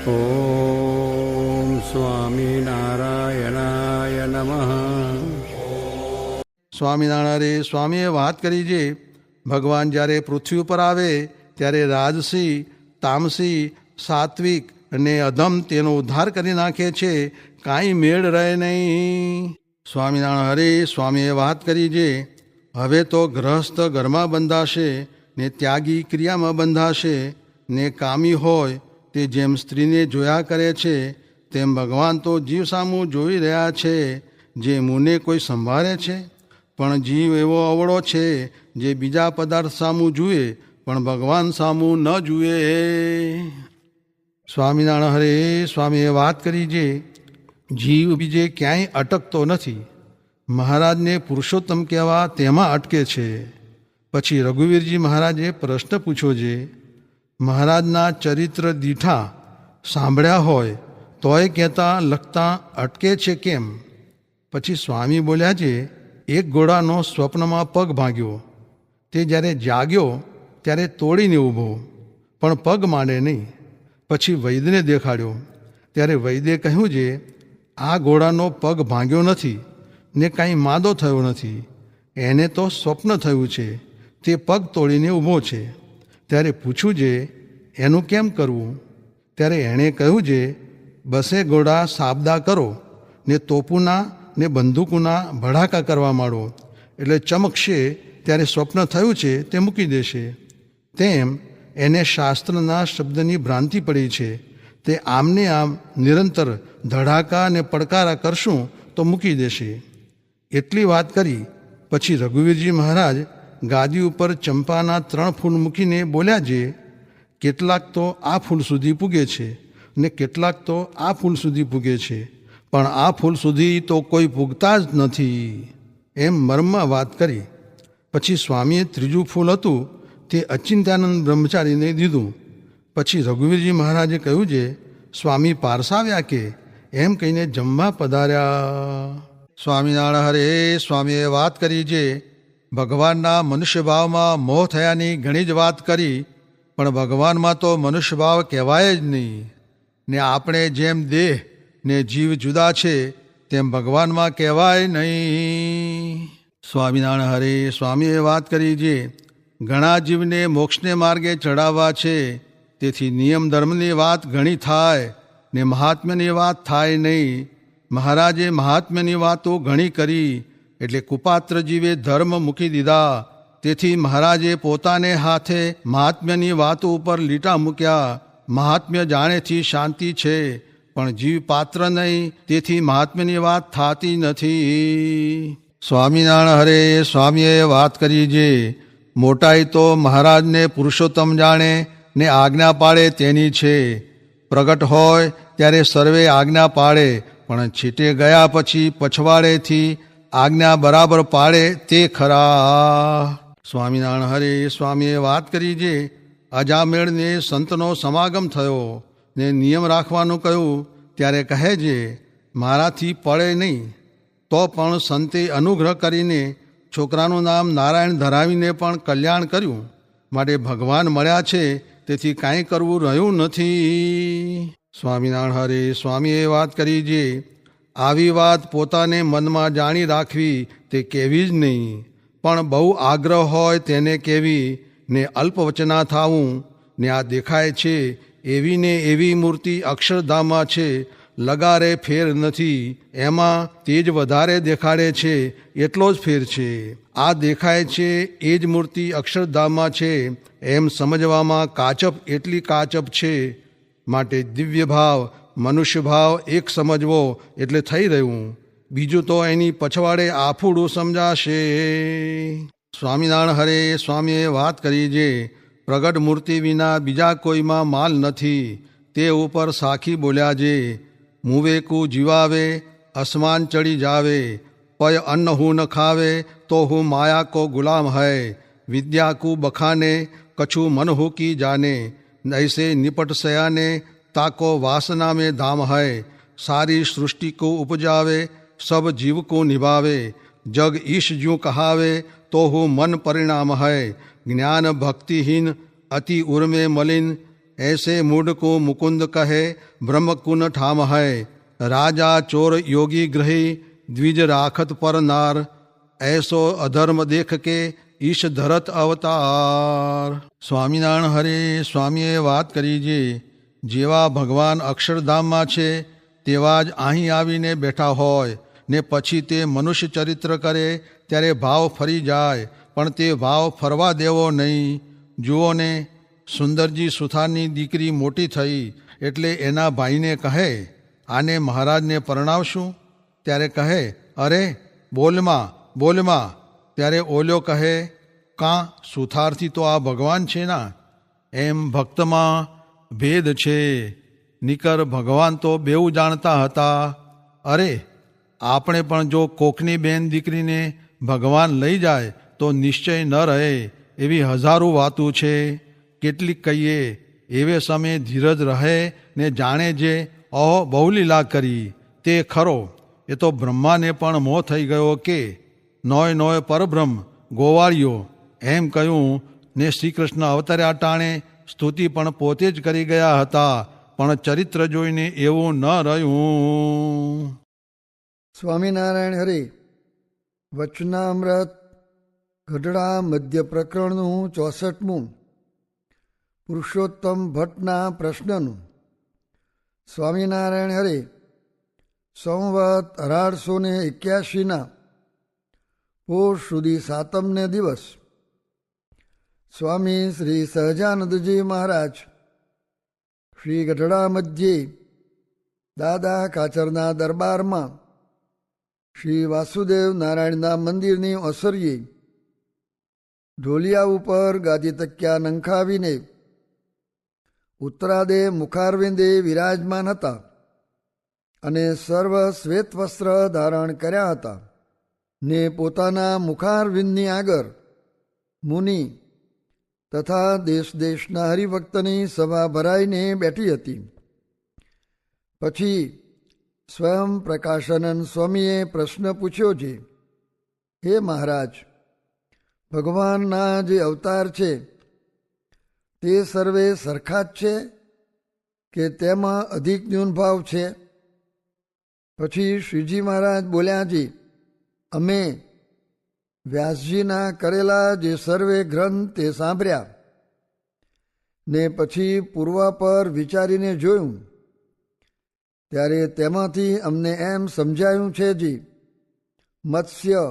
ઓમ સ્વામિનારાયણાય નમઃ. સ્વામિનારાયણ સ્વામીએ વાત કરી છે, ભગવાન જ્યારે પૃથ્વી ઉપર આવે ત્યારે રાજસી, તામસી, સાત્વિક અને અધમ તેનો ઉદ્ધાર કરી નાખે છે, કાંઈ મેળ રહે નહીં. સ્વામિનારાયણ હરે સ્વામીએ વાત કરી છે, હવે તો ગ્રહસ્થ ઘરમાં બંધાશે ને ત્યાગી ક્રિયામાં બંધાશે ને કામી હોય તે જેમ સ્ત્રીને જોયા કરે છે તેમ ભગવાન તો જીવ સામું જોઈ રહ્યા છે. જે મુને કોઈ સંભાળે છે, પણ જીવ એવો અવળો છે જે બીજા પદાર્થ સામું જુએ પણ ભગવાન સામું ન જુએ. સ્વામિનારાયણ હરે સ્વામીએ વાત કરી છે, જીવ બીજે ક્યાંય અટકતો નથી. મહારાજને પુરુષોત્તમ કહેવા તેમાં અટકે છે. પછી રઘુવીરજી મહારાજે પ્રશ્ન પૂછ્યો છે, મહારાજના ચરિત્ર દીઠા સાંભળ્યા હોય તોય કહેતા લખતા અટકે છે કેમ? પછી સ્વામી બોલ્યા છે, એક ઘોડાનો સ્વપ્નમાં પગ ભાગ્યો. તે જ્યારે જાગ્યો ત્યારે તોડીને ઊભો, પણ પગ માંડે નહીં. પછી વૈદ્યને દેખાડ્યો ત્યારે વૈદ્યે કહ્યું છે, આ ઘોડાનો પગ ભાંગ્યો નથી ને કાંઈ માદો થયો નથી, એને તો સ્વપ્ન થયું છે, તે પગ તોડીને ઊભો છે. ત્યારે પૂછ્યું છે, એનું કેમ કરવું? ત્યારે એણે કહ્યું છે, બસે ઘોડા સાબદા કરો ને તોપુના ને બંદૂકોના ભડાકા કરવા માંડો, એટલે ચમકશે ત્યારે સ્વપ્ન થયું છે તે મૂકી દેશે. તેમ એને શાસ્ત્રના શબ્દની ભ્રાંતિ પડી છે, તે આમને આમ નિરંતર ધડાકા ને પડકારા કરશું તો મૂકી દેશે. એટલી વાત કરી પછી રઘુવીરજી મહારાજ ગાદી ઉપર ચંપાના 3 ફૂલ મૂકીને બોલ્યા છે, કેટલાક તો આ ફૂલ સુધી પૂગે છે ને કેટલાક તો આ ફૂલ સુધી પૂગે છે, પણ આ ફૂલ સુધી તો કોઈ પૂગતા જ નથી. એમ મર્મમાં વાત કરી. પછી સ્વામીએ 3જું ફૂલ હતું તે અચિંત્યાનંદ બ્રહ્મચારીને દીધું. પછી રઘુવીરજી મહારાજે કહ્યું છે, સ્વામી પારસાવ્યા કે? એમ કહીને જમવા પધાર્યા. સ્વામિનારાયણ હરે સ્વામીએ વાત કરી છે, ભગવાનના મનુષ્ય ભાવમાં મોહ થયાની ઘણી જ વાત કરી, પણ ભગવાનમાં તો મનુષ્ય ભાવ કહેવાય જ નહીં. ને આપણે જેમ દેહ ને જીવ જુદા છે તેમ ભગવાનમાં કહેવાય નહીં. સ્વામિનારાયણ હરે સ્વામીએ વાત કરી છે, ઘણા જીવને મોક્ષને માર્ગે ચડાવવા છે, તેથી નિયમ ધર્મની વાત ઘણી થાય ને મહાત્મ્યની વાત થાય નહીં. મહારાજે મહાત્મ્યની વાતો ઘણી કરી એટલે કુપાત્ર જીવે ધર્મ મૂકી દીધા. તેથી મહારાજે પોતાને હાથે મહાત્મ્યની વાતો ઉપર લીટા મૂક્યા. મહાત્મ્ય જાણેથી શાંતિ છે, પણ જીવ પાત્ર નહીં, તેથી મહાત્મ્યની વાત થતી નથી. સ્વામિનારાયણ હરે સ્વામીએ વાત કરી છે, મોટાઈ તો મહારાજને પુરુષોત્તમ જાણે ને આજ્ઞા પાડે તેની છે. પ્રગટ હોય ત્યારે સર્વે આજ્ઞા પાડે, પણ છેટે ગયા પછી પછવાડેથી આજ્ઞા બરાબર પાડે તે ખરા. સ્વામિનારાયણ હરે સ્વામીએ વાત કરી છે, અજામેળને સંતનો સમાગમ થયો ને નિયમ રાખવાનું કહ્યું ત્યારે કહે છે, મારાથી પડે નહીં તો પણ સંતે અનુગ્રહ કરીને છોકરાનું નામ નારાયણ ધરાવીને પણ કલ્યાણ કર્યું. માટે ભગવાન મળ્યા છે તેથી કાંઈ કરવું રહ્યું નથી. સ્વામિનારાયણ હરે સ્વામીએ વાત કરી છે, આવી વાત પોતાને મનમાં જાણી રાખવી તે કહેવી જ નહીં, પણ બહુ આગ્રહ હોય તેને કહેવી ને અલ્પવચના થાવું. ને આ દેખાય છે એવી ને એવી મૂર્તિ અક્ષરધામમાં છે, લગારે ફેર નથી, એમાં તેજ વધારે દેખાડે છે એટલો જ ફેર છે. આ દેખાય છે એ જ મૂર્તિ અક્ષરધામમાં છે એમ સમજવામાં કાચપ એટલી કાચપ છે. માટે દિવ્ય ભાવ મનુષ્ય ભાવ એક સમજવો એટલે થઈ રહ્યું, બીજું તો એની પછવાડે આફુડું સમજાશે. સ્વામિનારાયણ હરે સ્વામીએ વાત કરી છે, પ્રગટ મૂર્તિ વિના બીજા કોઈમાં માલ નથી. તે ઉપર સાખી બોલ્યા છે, મુવેકું જીવાવે અસમાન ચડી જાવે, પય અન્ન હું ન ખાવે તો હું માયા કો ગુલામ હૈ, વિદ્યા કુ બખાને કછું મન હુ કી જાને, ऐसे निपट सयाने ताको वासना में धाम है, सारी सृष्टि को उपजावे सब जीव को निभावे, जग ईश ज्यों कहावे तो हूँ मन परिणाम है, ज्ञान भक्तिहीन अति उर्मे मलिन ऐसे मूड को मुकुंद कहे ब्रह्म कुन ठाम है राजा चोर योगी ग्रही द्विज राखत पर नार ऐसो अधर्म देख के ઈશ ધરત અવતાર. સ્વામિનારાયણ હરે સ્વામીએ વાત કરી છે જેવા ભગવાન અક્ષરધામમાં છે તેવા જ અહીં આવીને બેઠા હોય ને પછી તે મનુષ્ય ચરિત્ર કરે ત્યારે ભાવ ફરી જાય, પણ તે ભાવ ફરવા દેવો નહીં. જુઓ ને, સુંદરજી સુથારની દીકરી મોટી થઈ એટલે એના ભાઈને કહે આને મહારાજને પરણાવશું. ત્યારે કહે અરે બોલમાં બોલમાં. ત્યારે ઓલ્યો કહે કાં સુથારથી તો આ ભગવાન છે ના. એમ ભક્તમાં ભેદ છે, નિકર ભગવાન તો બેઉ જાણતા હતા. અરે આપણે પણ જો કોકની બેન દીકરીને ભગવાન લઈ જાય તો નિશ્ચય ન રહે એવી હજારો વાતું છે. કેટલીક કહીએ એવે સમયે ધીરજ રહે ને જાણે જે અહો બહુ લીલા કરી તે ખરો. એ તો બ્રહ્માને પણ મોહ થઈ ગયો કે નોય નોય પરબ્રહ્મ ગોવાળિયો એમ કહ્યું ને શ્રી કૃષ્ણ અવતર્યા ટાણે સ્તુતિ પણ પોતે જ કરી ગયા હતા, પણ ચરિત્ર જોઈને એવું ન રહ્યું. સ્વામિનારાયણ હરે. વચનામૃત ગઢડા મધ્ય પ્રકરણનું 64મું. પુરુષોત્તમ ભટ્ટના પ્રશ્નનું. સ્વામિનારાયણ હરે. સંવત 1881 પોષ સુધી 7મને દિવસ સ્વામી શ્રી સહજાનંદજી મહારાજ શ્રી ગઢડા મધ્યે દાદા કાચરના દરબારમાં શ્રી વાસુદેવ નારાયણના મંદિરની ઓસરીએ ઢોલિયા ઉપર ગાદી તક્યા નંખાવીને ઉત્તરાદે મુખારવિંદે વિરાજમાન હતા અને સર્વ શ્વેત વસ્ત્ર ધારણ કર્યા હતા ને પોતાના મુખારવિંદની આગળ મુનિ તથા દેશ દેશના હરિભક્તની સભા ભરાઈને બેઠી હતી. પછી સ્વયં પ્રકાશાનંદ સ્વામીએ પ્રશ્ન પૂછ્યો છે, હે મહારાજ, ભગવાનના જે અવતાર છે તે સર્વે સરખા જ છે કે તેમાં અધિક ન્યૂનભાવ છે? પછી શ્રીજી મહારાજ બોલ્યા છે, અમે વ્યાસજીના કરેલા જે સર્વે ગ્રંથ તે સાંભળ્યા ને પછી પૂર્વ પર વિચારીને જોયું ત્યારે તેમાંથી અમને એમ સમજાયું છે જી મત્સ્ય,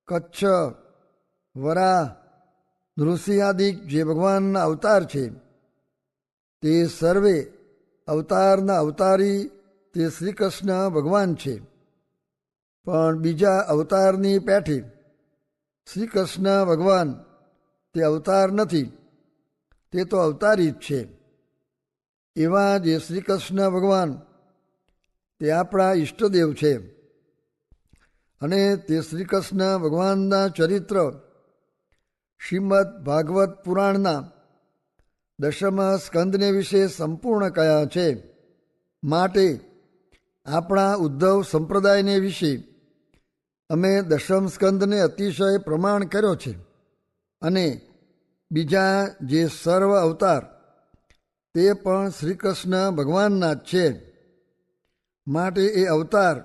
કચ્છ, વરાહ, નૃસિંહ આદિક જે ભગવાનના અવતાર છે તે સર્વે અવતારના અવતારી તે શ્રી કૃષ્ણ ભગવાન છે, પણ બીજા અવતારની પેઠે શ્રી કૃષ્ણ ભગવાન તે અવતાર નથી, તે તો અવતારી જ છે. એવા જે શ્રી કૃષ્ણ ભગવાન તે આપણા ઈષ્ટદેવ છે અને તે શ્રી કૃષ્ણ ભગવાનના ચરિત્ર શ્રીમદ ભાગવત પુરાણના 10મ સ્કંદને વિશે સંપૂર્ણ કયા છે. માટે આપણા ઉદ્ધવ સંપ્રદાયને વિશે અમે 10મ સ્કંદને અતિશય પ્રમાણ કર્યો છે અને બીજા જે સર્વ અવતાર તે પણ શ્રી કૃષ્ણ ભગવાનના જ છે. માટે એ અવતાર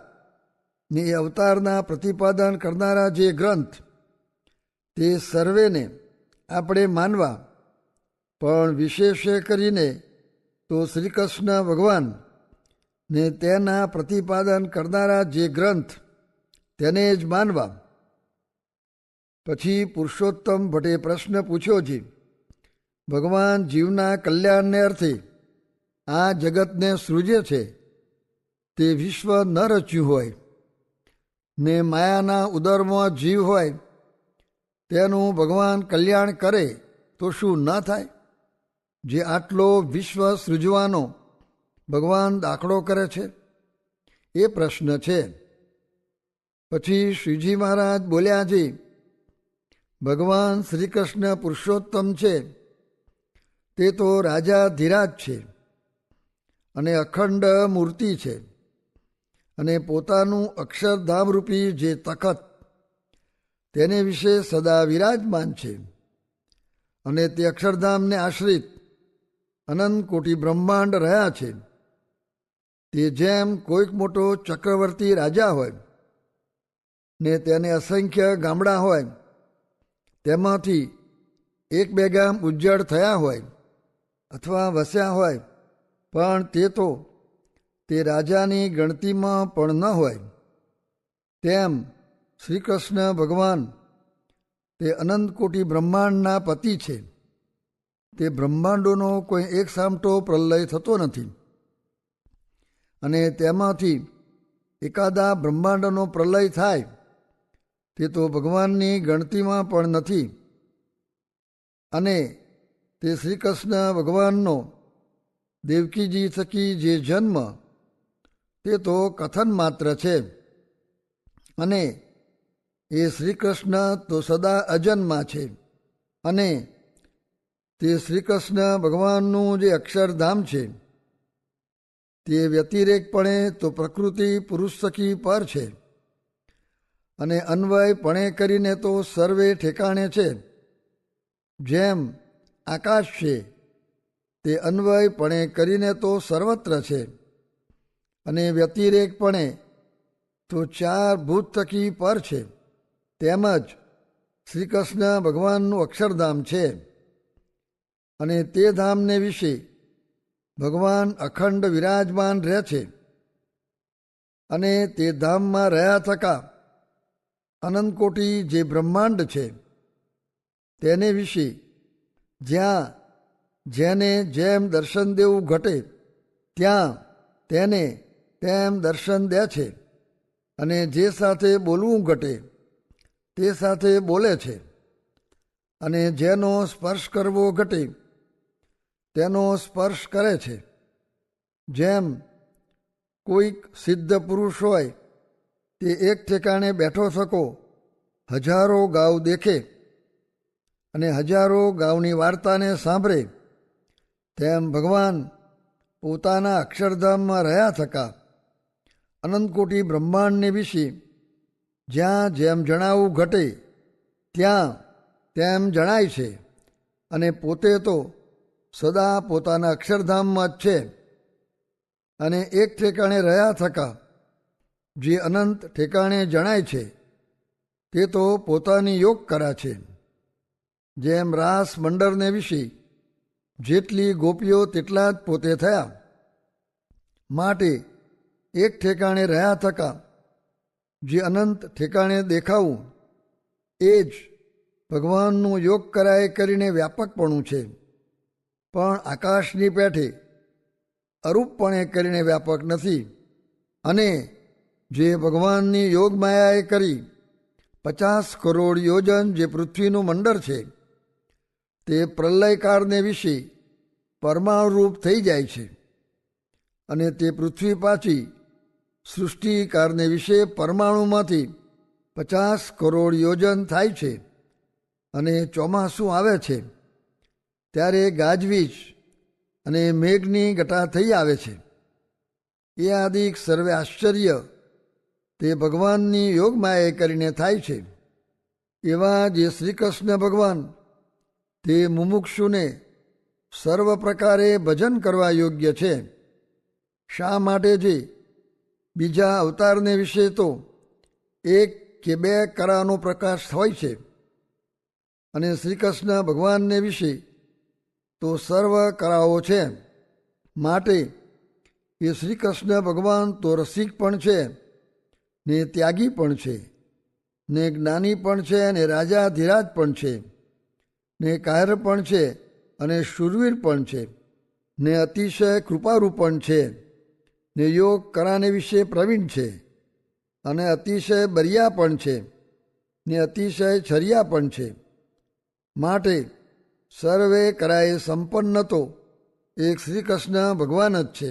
ને એ અવતારના પ્રતિપાદન કરનારા જે ગ્રંથ તે સર્વેને આપણે માનવા, પણ વિશેષ કરીને તો શ્રી કૃષ્ણ ભગવાન ને તેના પ્રતિપાદન કરનારા જે ગ્રંથ તેને જ માનવા. પછી પુરુષોત્તમ ભટ્ટે પ્રશ્ન પૂછ્યો છે, ભગવાન જીવના કલ્યાણને અર્થે આ જગતને સૃજે છે તે વિશ્વ ન રચ્યું હોય ને માયાના ઉદરમાં જીવ હોય તેનું ભગવાન કલ્યાણ કરે તો શું ન થાય? જે આટલો વિશ્વ સૃજવાનો ભગવાન દાખલો કરે છે એ પ્રશ્ન છે. પછી શ્રીજી મહારાજ બોલ્યા છે, ભગવાન શ્રી કૃષ્ણ પુરુષોત્તમ છે તે તો રાજા ધીરાજ છે અને અખંડ મૂર્તિ છે અને પોતાનું અક્ષરધામરૂપી જે તખત તેને વિશે સદા વિરાજમાન છે અને તે અક્ષરધામને આશ્રિત અનંત કોટી બ્રહ્માંડ રહ્યા છે. તે જેમ કોઈક મોટો ચક્રવર્તી રાજા હોય ને તેને અસંખ્ય ગામડા હોય, તેમાંથી એક બે ગામ ઉજ્જડ થયા હોય અથવા વસ્યા હોય, પણ તે રાજાની ગણતીમાં પણ ન હોય, તેમ શ્રી કૃષ્ણ ભગવાન તે અનંત કોટી બ્રહ્માંડના પતિ છે. તે બ્રહ્માંડોનો કોઈ એક સામટો પ્રલય થતો નથી, અને તેમાંથી એકાદા બ્રહ્માંડનો પ્રલય થાય તે તો ભગવાનની ગણતીમાં પણ નથી. અને તે શ્રી કૃષ્ણ ભગવાનનો દેવકીજી થકી જે જન્મ તે તો કથન માત્ર છે, અને એ શ્રી કૃષ્ણ તો સદા અજન્મા છે. અને તે શ્રી કૃષ્ણ ભગવાનનું જે અક્ષરધામ છે તે વ્યતિરેકપણે તો પ્રકૃતિ પુરુષ સખી પર છે, અને અન્વયપણે કરીને તો સર્વે ઠેકાણે છે. જેમ આકાશ છે તે અન્વયપણે કરીને તો સર્વત્ર છે, અને વ્યતિરેકપણે તો ચાર ભૂત થકી પર છે, તેમજ શ્રી કૃષ્ણ ભગવાનનું અક્ષરધામ છે. અને તે ધામને વિશે ભગવાન અખંડ વિરાજમાન રહે છે, અને તે ધામમાં રહ્યા થકા અનંત કોટી જે બ્રહ્માંડ છે તેને વિશે જ્યાં જેને જેમ દર્શન દેવું ઘટે ત્યાં તેને તેમ દર્શન દે છે, અને જે સાથે બોલવું ઘટે તે સાથે બોલે છે, અને જેનો સ્પર્શ કરવો ઘટે તેનો સ્પર્શ કરે છે. જેમ કોઈક સિદ્ધ પુરુષ હોય તે એક ઠેકાણે બેઠો થકો હજારો ગાઉ દેખે અને હજારો ગાઉની વાર્તાને સાંભળે, તેમ ભગવાન પોતાના અક્ષરધામમાં રહ્યા થકા અનંત કોટી બ્રહ્માંડને વિશે જ્યાં જેમ જણાવવું ઘટે ત્યાં તેમ જણાય છે, અને પોતે તો સદા પોતાના અક્ષરધામમાં જ છે. અને એક ઠેકાણે રહ્યા થકા જે અનંત ઠેકાણે જણાય છે તે તો પોતાની યોગ કરા છે. જેમ રાસ મંડળને વિશે જેટલી ગોપીઓ તેટલા જ પોતે થયા, માટે એક ઠેકાણે રહ્યા થકા જે અનંત ઠેકાણે દેખાવું એ જ ભગવાનનું યોગ કરાય કરીને વ્યાપકપણું છે, પણ આકાશની પેઠે અરૂપપણે કરીને વ્યાપક નથી. અને જે ભગવાનની યોગ માયાએ કરી 50 કરોડ યોજન જે પૃથ્વીનું મંડળ છે તે પ્રલયકાળને વિશે પરમાણુરૂપ થઈ જાય છે, અને તે પૃથ્વી પાછી સૃષ્ટિકારને વિશે પરમાણુમાંથી 50 કરોડ યોજન થાય છે. અને ચોમાસું આવે છે ત્યારે ગાજવીજ અને મેઘની ઘટા થઈ આવે છે. એ આદિક સર્વે આશ્ચર્ય તે ભગવાનની યોગમાએ કરીને થાય છે. એવા જે શ્રી કૃષ્ણ ભગવાન તે મુમુક્ષુને સર્વ પ્રકારે ભજન કરવા યોગ્ય છે. શા માટે જે બીજા અવતારને વિશે તો એક કે બે કરાનો પ્રકાશ હોય છે, અને શ્રી કૃષ્ણ ભગવાનને વિશે તો સર્વ કરાઓ છે. માટે એ શ્રી કૃષ્ણ ભગવાન તો રસિક પણ છે, ને ત્યાગી પણ છે, ને જ્ઞાની પણ છે, ને રાજાધિરાજ પણ છે, ને કાયર પણ છે, અને શૂરવીર પણ છે, ને અતિશય કૃપાળુ પણ છે, ને યોગ કરાને વિશે પ્રવીણ છે, અને અતિશય બરિયા પણ છે, ને અતિશય છરિયા પણ છે. માટે સર્વે કરાએ સંપન્ન તો એક શ્રી કૃષ્ણ ભગવાન જ છે.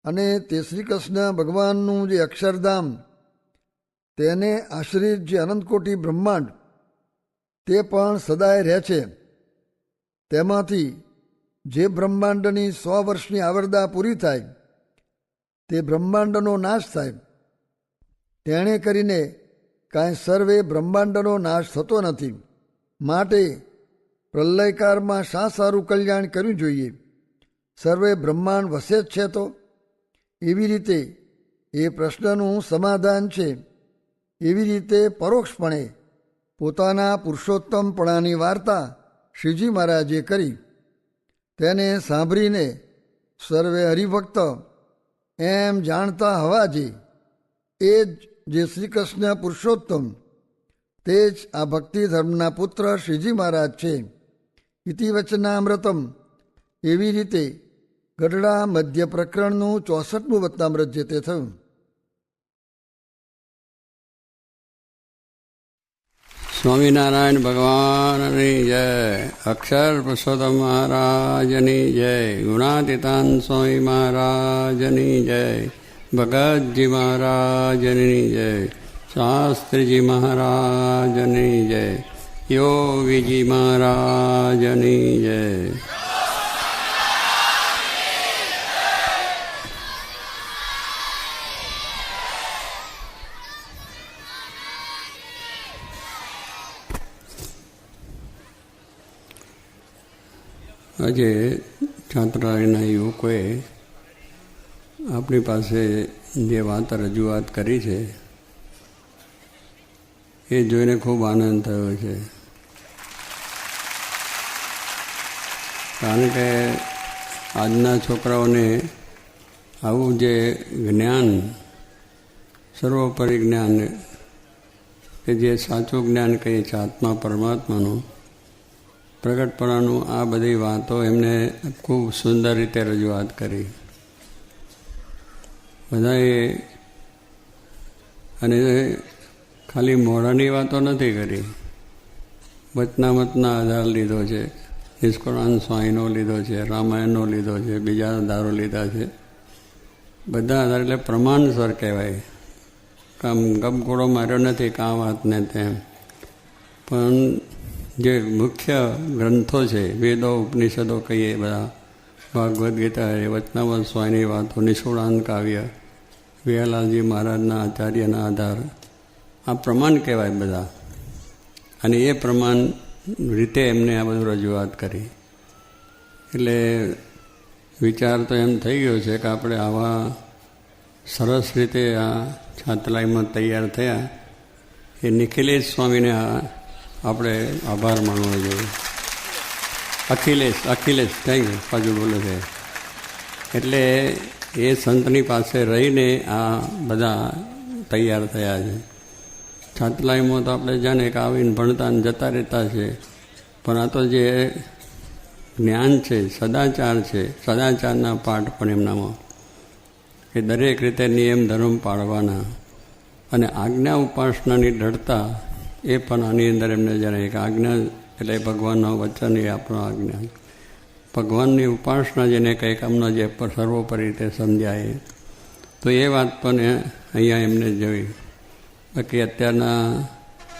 અને તે શ્રી કૃષ્ણ ભગવાનનું જે અક્ષરધામ તેને આશ્રિત જે અનંતકોટી બ્રહ્માંડ તે પણ સદાય રહે છે. તેમાંથી જે બ્રહ્માંડની 100 વર્ષની આવરદા પૂરી થાય તે બ્રહ્માંડનો નાશ થાય. તેણે કરીને કાંઈ સર્વે બ્રહ્માંડનો નાશ થતો નથી. માટે પ્રલયકાળમાં શા સારું કલ્યાણ કરવું જોઈએ. સર્વે બ્રહ્માંડ વસે જ છે તો એવી રીતે એ પ્રશ્નનું સમાધાન છે. એવી રીતે પરોક્ષપણે પોતાના પુરુષોત્તમપણાની વાર્તા શ્રીજી મહારાજે કરી. તેને સાંભળીને સર્વે હરિભક્ત એમ જાણતા હવાજી એ જ જે શ્રી કૃષ્ણ પુરુષોત્તમ તે જ આ ભક્તિ ધર્મના પુત્ર શ્રીજી મહારાજ છે. ઇતિ વચનામૃતમ એવી રીતે ગઢડા મધ્ય પ્રકરણનું 64મું વચનામૃત જે તે થયું. સ્વામિનારાયણ ભગવાનની જય. અક્ષર પુરુષોત્તમ મહારાજની જય. ગુણાતીતાન સ્વામી મહારાજની જય. ભગતજી મહારાજની જય. શાસ્ત્રીજી મહારાજની જય. યોગીજી મહારાજની જય. આજે છાત્રાલયના યુવકોએ આપણી પાસે જે વાત રજૂઆત કરી છે એ જોઈને ખૂબ આનંદ થયો છે. કારણ કે આજના છોકરાઓને આવું જે જ્ઞાન, સર્વોપરી જ્ઞાન કે જે સાચું જ્ઞાન કહીએ છે આત્મા પરમાત્માનું પ્રગટપણાનું, આ બધી વાતો એમને ખૂબ સુંદર રીતે રજૂઆત કરી બધાએ. અને ખાલી મોઢાની વાતો નથી કરી, વચનામતના આધાર લીધો છે, નિષ્કુળાનંદ સ્વામીનો લીધો છે, રામાયણનો લીધો છે, બીજા આધારો લીધા છે. બધા આધાર એટલે પ્રમાણસર કહેવાય. કામ ગપગોળો માર્યો નથી કાં વાત ને તેમ. પણ જે મુખ્ય ગ્રંથો છે, વેદો ઉપનિષદો કહીએ બધા, ભાગવદ્ ગીતા, વચનામૃત સ્વામીની વાતો, નિષ્કુળાનંદ કાવ્ય, વિહલાલજી મહારાજના આચાર્યના આધાર, આ પ્રમાણ કહેવાય બધા. અને એ પ્રમાણ રીતે એમને આ બધું રજૂઆત કરી. એટલે વિચાર તો એમ થઈ ગયો છે કે આપણે આવા સરસ રીતે આ છાત્રાલયમાં તૈયાર થયા એ નિખિલેશ સ્વામીને આપણે આભાર માનવો જોઈએ. અખિલેશ થેન્ક યુ, પાછું બોલે છે. એટલે એ સંતની પાસે રહીને આ બધા તૈયાર થયા છે. છાત્રાલયમાં તો આપણે જાણે કે આવીને ભણતા ને જતા રહેતા છે, પણ આ તો જે જ્ઞાન છે, સદાચાર છે, સદાચારના પાઠ પણ એમનામાં, કે દરેક રીતે નિયમ ધર્મ પાળવાના અને આજ્ઞા ઉપાસનાની દ્રઢતા એ પણ આની અંદર એમને જણાય કે આજ્ઞા એટલે ભગવાનના વચન એ આપણો આજ્ઞા. ભગવાનની ઉપાસના જેને કંઈક અમને જે સર્વોપરી રીતે સમજાય, તો એ વાત પણ અહીંયા એમને જોઈ. બાકી અત્યારના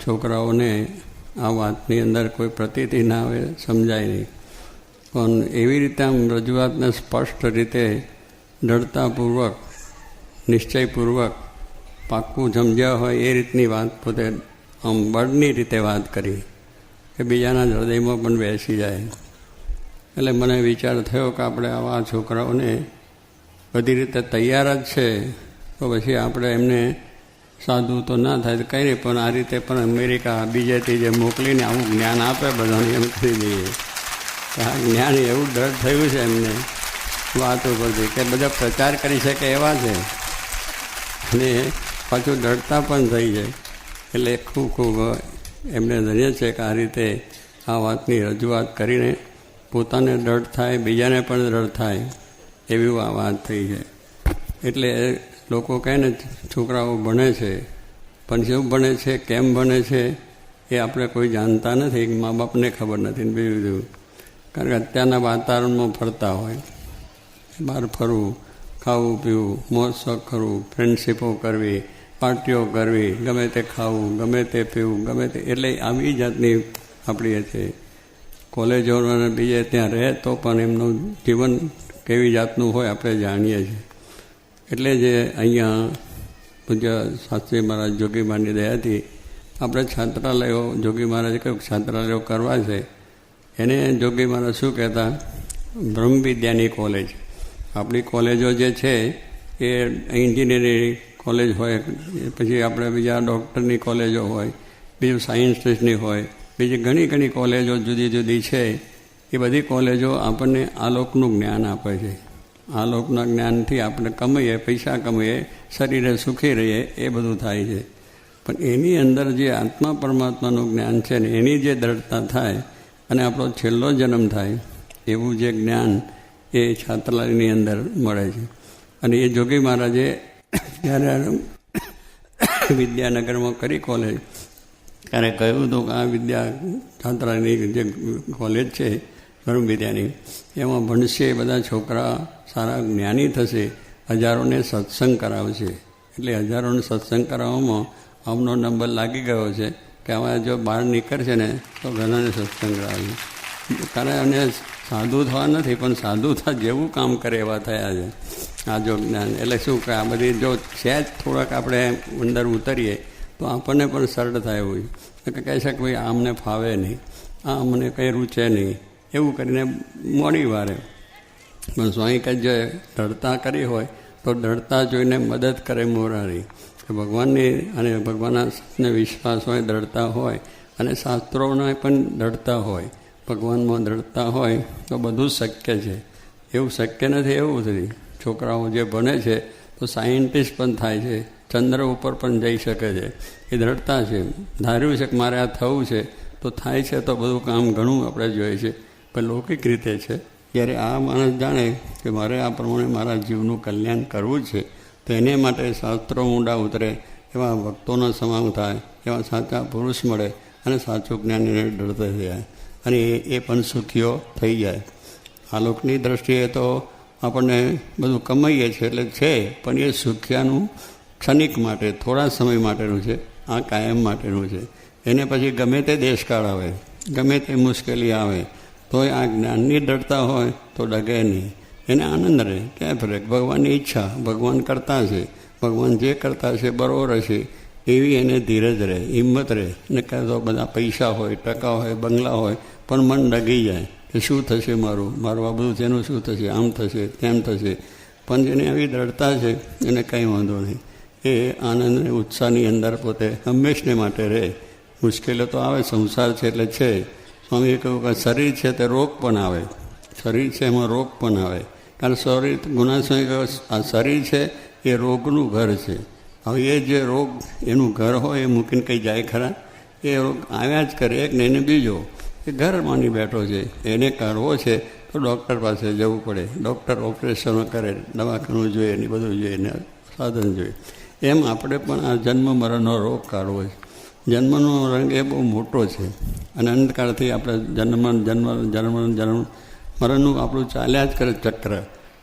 છોકરાઓને આ વાતની અંદર કોઈ પ્રતીતિ ના આવે, સમજાય નહીં. પણ એવી રીતે આમ રજૂઆતને સ્પષ્ટ રીતે દ્રઢતાપૂર્વક, નિશ્ચયપૂર્વક, પાક્કું સમજ્યા હોય એ રીતની વાત પોતે આમ બળની રીતે વાત કરી કે બીજાના હૃદયમાં પણ બેસી જાય. એટલે મને વિચાર થયો કે આપણે આવા છોકરાઓને બધી રીતે તૈયાર જ છે, તો પછી આપણે એમને સાધું તો ના થાય તો કંઈ નહીં, પણ આ રીતે પણ અમેરિકા બીજેથી જે મોકલીને આવું જ્ઞાન આપે બધાને એમ કરી દઈએ. આ જ્ઞાન એવું દ્રઢ થયું છે એમને વાતો પરથી કે બધા પ્રચાર કરી શકે એવા છે અને પાછું દ્રઢતા પણ થઈ જાય. એટલે ખૂબ ખૂબ એમને ધન્ય છે કે આ રીતે આ વાતની રજૂઆત કરીને પોતાને દ્રઢ થાય, બીજાને પણ દ્રઢ થાય એવી આ વાત થઈ છે. એટલે લોકો કહે ને છોકરાઓ ભણે છે, પણ શું ભણે છે, કેમ ભણે છે એ આપણે કોઈ જાણતા નથી, મા બાપને ખબર નથી ને બીજું. કારણ કે અત્યારના વાતાવરણમાં ફરતા હોય, બહાર ફરવું, ખાવું પીવું, મોજ શોખ કરવું, ફ્રેન્ડશીપો કરવી, પાર્ટીઓ કરવી, ગમે તે ખાવું, ગમે તે પીવું, ગમે તે, એટલે આવી જાતની આપણી છે. કોલેજો અને બીજે ત્યાં રહે તો પણ એમનું જીવન કેવી જાતનું હોય આપણે જાણીએ છીએ. એટલે જે અહીંયા પૂજ્ય શાસ્ત્રી મહારાજ જોગી મહારાજની દયાથી આપણે છાત્રાલયો, જોગી મહારાજે કહ્યું છાત્રાલયો કરવા છે. એને જોગી મહારાજ શું કહેતા બ્રહ્મ વિદ્યાની કોલેજ. આપણી કોલેજો જે છે એ એન્જિનિયરિંગ કોલેજ હોય, પછી આપણે બીજા ડૉક્ટરની કોલેજો હોય, બીજું સાયન્સ સ્ટ્રીમની હોય, બીજી ઘણી ઘણી કોલેજો જુદી જુદી છે. એ બધી કોલેજો આપણને આલોકનું જ્ઞાન આપે છે. આલોકના જ્ઞાનથી આપણે કમાઈએ, પૈસા કમાઈએ, શરીરે સુખી રહીએ, એ બધું થાય છે. પણ એની અંદર જે આત્મા પરમાત્માનું જ્ઞાન છે ને એની જે દ્રઢતા થાય અને આપણો છેલ્લો જન્મ થાય એવું જે જ્ઞાન એ છાત્રાલયની અંદર મળે છે. અને એ જોગી મહારાજે જ્યારે વિદ્યાનગરમાં કરી કોલેજ ત્યારે કહ્યું હતું કે આ વિદ્યા છાત્રાલયની જે કોલેજ છે ધર્મ વિદ્યાની એમાં ભણશે, બધા છોકરા સારા જ્ઞાની થશે, હજારોને સત્સંગ કરાવશે. એટલે હજારોને સત્સંગ કરાવવામાં આમનો નંબર લાગી ગયો છે કે હવે જો બહાર નીકળશે ને તો ઘણાને સત્સંગ કરાવશે. કારણ અને સાધુ થવા નથી પણ સાધુ થવા જેવું કામ કરે એવા થયા છે આ જો જ્ઞાન. એટલે શું કે આ બધી જો સહેજ થોડાક આપણે અંદર ઉતરીએ તો આપણને પણ સરળ થાય એવું કે કહે છે કે ભાઈ આ અમને ફાવે નહીં, આ અમને કંઈ રૂચે નહીં, એવું કરીને મોડી વારે. પણ સ્વામી કંઈ જે દ્રઢતા કરી હોય તો દ્રઢતા જોઈને મદદ કરે મોરારી. ભગવાનની અને ભગવાનને વિશ્વાસ હોય, દ્રઢતા હોય, અને શાસ્ત્રોને પણ દ્રઢતા હોય, ભગવાનમાં દ્રઢતા હોય તો બધું શક્ય છે. એવું શક્ય નથી એવું નથી. છોકરાઓ જે ભણે છે તો સાયન્ટિસ્ટ પણ થાય છે, ચંદ્ર ઉપર પણ જઈ શકે છે. એ દ્રઢતા છે. ધાર્યું છે કે મારે આ થવું છે તો થાય છે. તો બધું કામ ઘણું આપણે જોઈએ છે પણ લૌકિક રીતે છે. જ્યારે આ માણસ જાણે કે મારે આ પ્રમાણે મારા જીવનું કલ્યાણ કરવું છે તો એને માટે શાસ્ત્રો ઊંડા ઉતરે, એવા ભક્તોનો સમાવ થાય, એવા સાચા પુરુષ મળે અને સાચું જ્ઞાન એને ડરતા થઈ જાય અને એ પણ સુખીઓ થઈ જાય. આ લોકની દ્રષ્ટિએ તો આપણને બધું કમાઈએ છીએ એટલે છે, પણ એ સુખ્યાનું ક્ષણિક માટે, થોડા સમય માટેનું છે. આ કાયમ માટેનું છે. એને પછી ગમે તે દેશકાળ આવે, ગમે તે મુશ્કેલી આવે તોય આ જ્ઞાનની દ્રઢતા હોય તો ડગે નહીં. એને આનંદ રહે. ક્યાં ફરે? ભગવાનની ઈચ્છા, ભગવાન કરતા છે, ભગવાન જે કરતા છે બરાબર હશે એવી એને ધીરજ રહે, હિંમત રહે. ને કહે તો બધા પૈસા હોય, ટકા હોય, બંગલા હોય, પણ મન ડગી જાય કે શું થશે મારું આ બધું તેનું શું થશે, આમ થશે તેમ થશે. પણ જેને આવી દ્રઢતા છે એને કંઈ વાંધો નહીં. એ આનંદ અને ઉત્સાહની અંદર પોતે હંમેશને માટે રહે. મુશ્કેલીઓ તો આવે, સંસાર છે એટલે છે. સ્વામીએ કહ્યું કે શરીર છે તે રોગ પણ આવે, શરીર છે એમાં રોગ પણ આવે. કારણ શરીર ગુનાસ્વામી કહ્યું આ શરીર છે એ રોગનું ઘર છે. હવે એ જે રોગ એનું ઘર હોય એ મૂકીને કંઈ જાય ખરા? એ રોગ આવ્યા જ કરે. એક ને એને બીજો એ ઘર માની બેઠો છે. એને કરવો છે તો ડૉક્ટર પાસે જવું પડે. ડૉક્ટર ઓપરેશનો કરે, દવાખાનું જોઈએ ને બધું જોઈએ ને સાધન જોઈએ. એમ આપણે પણ આ જન્મ મરણનો રોગ કાઢવો છે. જન્મનો રંગ એ બહુ મોટો છે અને અંતકાળથી આપણે મરણનું આપણું ચાલ્યા જ કરે ચક્ર.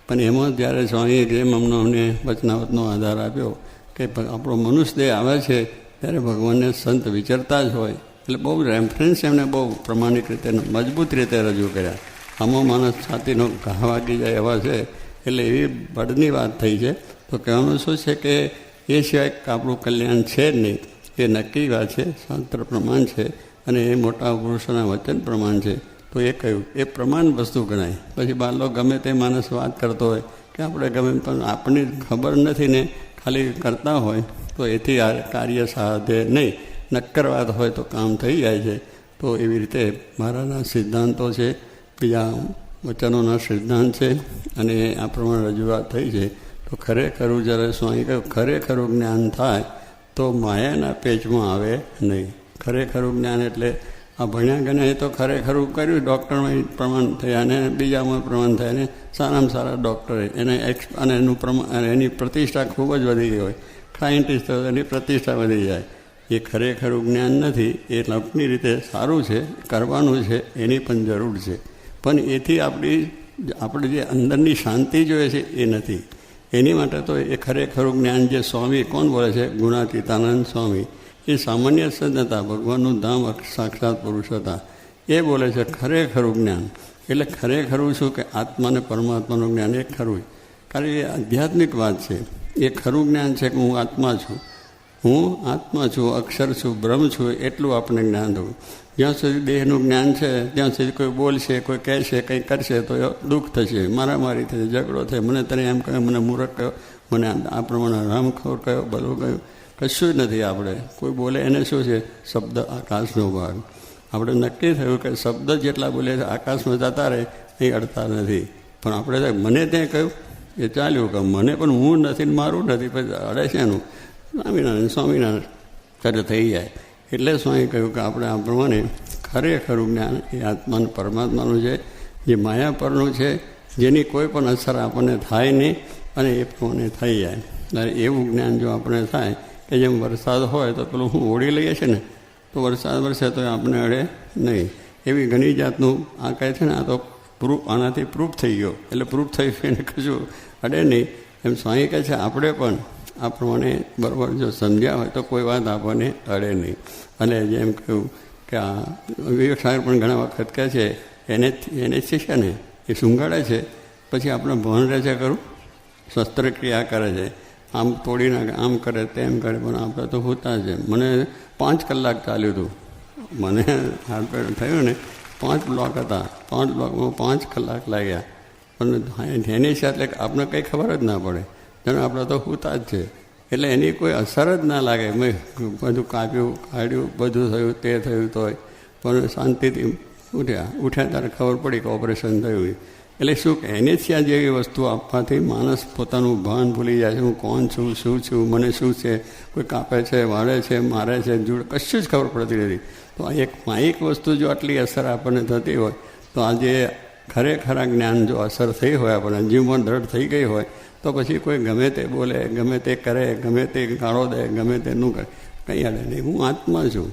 પણ એમાં જ્યારે સ્વામીએ જેમ અમને વચનાવતનો આધાર આપ્યો કે આપણો મનુષ્ય દેહ આવે છે ત્યારે ભગવાનને સંત વિચરતા જ હોય એટલે બહુ રેફરન્સ એમણે બહુ પ્રમાણિક રીતે મજબૂત રીતે રજૂ કર્યા. આમાં માણસ છાતીનો ઘા વાગી જાય એવા છે. એટલે એવી બળની વાત થઈ છે. તો કહેવાનું શું છે કે એ સિવાય આપણું કલ્યાણ છે જ નહીં. એ નક્કી વાત છે, શાસ્ત્ર પ્રમાણ છે અને એ મોટા પુરુષોના વચન પ્રમાણ છે. તો એ કહ્યું એ પ્રમાણ વસ્તુ ગણાય. પછી બાલો ગમે તે માણસ વાત કરતો હોય કે આપણે ગમે પણ આપણને ખબર નથી ને ખાલી કરતા હોય તો એથી આ કાર્ય સાધે નહીં. નક્કર વાત હોય તો કામ થઈ જાય છે. તો એવી રીતે મારાના સિદ્ધાંતો છે, બીજા વચનોના સિદ્ધાંત છે અને આ પ્રમાણે રજૂઆત થઈ છે. તો ખરેખરું જ્યારે સ્વામી કહ્યું ખરેખરું જ્ઞાન થાય તો માયાના પેચમાં આવે નહીં. ખરેખરું જ્ઞાન એટલે આ ભણ્યા ગણ્યા એ તો ખરેખરું કર્યું, ડૉક્ટરમાં પ્રમાણ થયા અને બીજામાં પ્રમાણ થયા અને સારામાં સારા ડૉક્ટરે એને અને એની પ્રતિષ્ઠા ખૂબ જ વધી ગઈ હોય. સાયન્ટિસ્ટ એની પ્રતિષ્ઠા વધી જાય. એ ખરેખરું જ્ઞાન નથી. એ લપની રીતે સારું છે, કરવાનું છે, એની પણ જરૂર છે. પણ એથી આપણે જે અંદરની શાંતિ જોઈએ છે એ નથી. એની માટે તો એ ખરેખરું જ્ઞાન જે સ્વામી કોણ બોલે છે? ગુણાતીતાનંદ સ્વામી. એ સામાન્ય સંત હતા, ભગવાનનું ધામ સાક્ષાત પુરુષ હતા. એ બોલે છે ખરેખરું જ્ઞાન. એટલે ખરેખરું શું કે આત્મા અને પરમાત્માનું જ્ઞાન એ ખરું. કારણ એ આધ્યાત્મિક વાત છે. એ ખરું જ્ઞાન છે કે હું આત્મા છું, અક્ષર છું, બ્રહ્મ છું, એટલું આપણે જ્ઞાન થયું. જ્યાં સુધી દેહનું જ્ઞાન છે ત્યાં સુધી કોઈ બોલશે, કોઈ કહેશે, કંઈ કરશે તો એ દુઃખ થશે, મારામારી થશે, ઝઘડો થાય, મને તને એમ કહ્યું, મને મૂર્ખ કહ્યો, મને આ પ્રમાણે રામખોર કહ્યો, ભલું કહ્યું, કશું જ નથી. આપણે કોઈ બોલે એને શું છે? શબ્દ આકાશનો ભાગ. આપણે નક્કી થયું કે શબ્દ જેટલા બોલે છે આકાશમાં જતા રહે, અહીં અડતા નથી. પણ આપણે મને ત્યાં કહ્યું એ ચાલ્યું કે મને પણ હું નથી, મારું નથી, પછી અડે છે એનું સ્વામિનારાયણ સ્વામિનારાયણ ત્યારે થઈ જાય. એટલે સ્વામી કહ્યું કે આપણે આ પ્રમાણે ખરેખરું જ્ઞાન એ આત્માનું પરમાત્માનું છે, જે માયા પરનું છે, જેની કોઈ પણ અસર આપણને થાય નહીં અને એ પ્રમાણે થઈ જાય. ત્યારે એવું જ્ઞાન જો આપણે થાય કે જેમ વરસાદ હોય તો પેલું હું ઓળી લઈએ છીએ ને, તો વરસાદ વરસે તો આપણે અડે નહીં. એવી ઘણી જાતનું આ કહે છે ને, આ તો આનાથી પ્રૂફ થઈ ગયો, એટલે પ્રૂફ થઈ ગયું એને કશું અડે નહીં. એમ સ્વામી કહે છે આપણે પણ આ પ્રમાણે બરાબર જો સમજ્યા હોય તો કોઈ વાત આપણને અડે નહીં. અને જેમ કહ્યું કે આ વિવેક સાહેબ પણ ઘણા વખત કહે છે એને છે ને એ સૂંઘાડે છે, પછી આપણે ભાન રહે છે ખરું, શસ્ત્રક્રિયા કરે છે, આમ તોડી નાખે, આમ કરે, તેમ કરે, પણ આપણે તો હોતા છે. મને 5 કલાક ચાલ્યું હતું, મને હાથ પેર થયું ને 5 બ્લોક હતા, 5 બ્લોકમાં 5 કલાક લાગ્યા. પણ એની સાથે આપણે કંઈ ખબર જ ના પડે, જાણે આપણે તો હોતા જ છે. એટલે એની કોઈ અસર જ ના લાગે. મેં બધું કાપ્યું, કાઢ્યું, બધું થયું, તે થયું તોય પણ શાંતિથી ઉઠ્યા ત્યારે ખબર પડી કે ઓપરેશન થયું. એટલે શું કે એનેશિયા જેવી વસ્તુ આપવાથી માણસ પોતાનું ભાન ભૂલી જાય છે. હું કોણ છું, શું છું, મને શું છે, કોઈ કાપે છે, વાળે છે, મારે છે, જુડ, કશું જ ખબર પડતી નથી. તો આ એક માયિક વસ્તુ જો આટલી અસર આપણને થતી હોય તો આજે ખરેખર જ્ઞાન જો અસર થઈ હોય, આપણને જીવમાં દ્રઢ થઈ ગઈ હોય, તો પછી કોઈ ગમે તે બોલે, ગમે તે કરે, ગમે તે ગાળો દે, ગમે તેનું કરે, કંઈ અડે નહીં. હું આત્મા છું,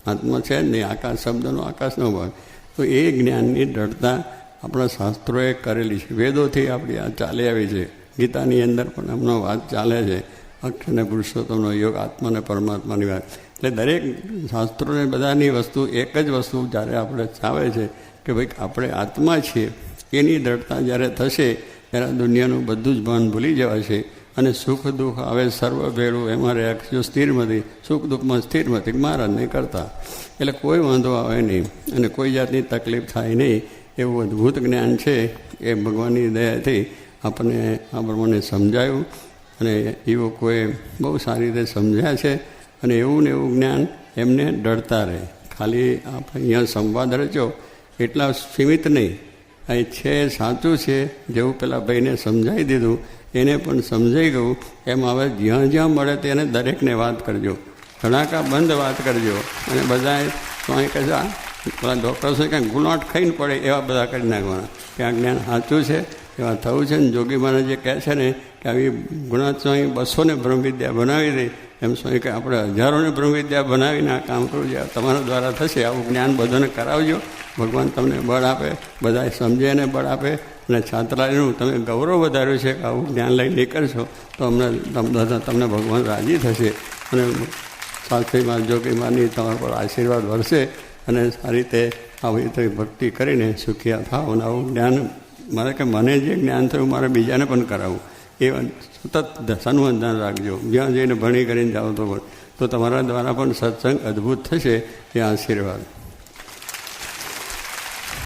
આત્મા છે જ નહીં, આકાશ શબ્દનો આકાશનો ભાગ. તો એ જ્ઞાનની દ્રઢતા આપણા શાસ્ત્રોએ કરેલી છે, વેદોથી આપણી આ ચાલી આવી છે. ગીતાની અંદર પણ એમનો વાત ચાલે છે, અક્ષર અને પુરુષોત્તમનો યોગ, આત્મા અને પરમાત્માની વાત. એટલે દરેક શાસ્ત્રોને બધાની વસ્તુ એક જ વસ્તુ જ્યારે આપણે ચાવે છે કે ભાઈ આપણે આત્મા છીએ. એની દ્રઢતા જ્યારે થશે ત્યારે દુનિયાનું બધું જ ભાન ભૂલી જવાશે અને સુખ દુઃખ આવે સર્વ ભેળું એમાં રહે, જો સ્થિરમતી, સુખ દુઃખમાં સ્થિરમતી મહારાજ નહીં કરતા. એટલે કોઈ વાંધો આવે નહીં અને કોઈ જાતની તકલીફ થાય નહીં. એવું અદ્ભુત જ્ઞાન છે એ ભગવાનની દયાથી આપણને આ પ્રમાણે સમજાયું અને યુવકોએ બહુ સારી રીતે સમજ્યા છે. અને એવું ને એવું જ્ઞાન એમને ડરતા રહે. ખાલી આપણે અહીંયા સંવાદ રચ્યો એટલા સીમિત નહીં, અહીં છે સાચું છે, જેવું પેલા ભાઈને સમજાવી દીધું એને પણ સમજાઈ ગયું. એમ હવે જ્યાં જ્યાં મળે તેને દરેકને વાત કરજો, ધડાકા બંધ વાત કરજો. અને બધાએ સ્વામી કહે છે પેલા ડૉક્ટર્સે કંઈ ગુલાટ ખાઈને પડે એવા બધા કરી નાખવાના કે આ જ્ઞાન સાચું છે, એવા થવું છે. ને જોગી મહારાજ જે કહે છે ને કે આવી ગુણાત સ્વામી 200ને બ્રહ્મવિદ્યા બનાવી દે, એમ સ્વામી કે આપણે હજારોને બ્રહ્મવિદ્યા બનાવીને આ કામ કરવું છે. તમારા દ્વારા થશે. આવું જ્ઞાન બધાને કરાવજો. ભગવાન તમને બળ આપે, બધા સમજે એને બળ આપે. અને છાત્રાલયનું તમે ગૌરવ વધાર્યું છે કે આવું જ્ઞાન લઈ નીકળશો તો તમને ભગવાન રાજી થશે અને શાસ્ત્રીમાં જોગીમાની તમારા પર આશીર્વાદ વરસે અને સારી રીતે આવી રીતે ભક્તિ કરીને સુખિયા થાવ. અને આવું જ્ઞાન મારે કે મને જે જ્ઞાન થયું મારે બીજાને પણ કરાવવું, એ સતત સંવર્ધન રાખજો. જ્યાં જઈને ભણી કરીને જાઓ તો તમારા દ્વારા પણ સત્સંગ અદ્ભુત થશે, એ આશીર્વાદ.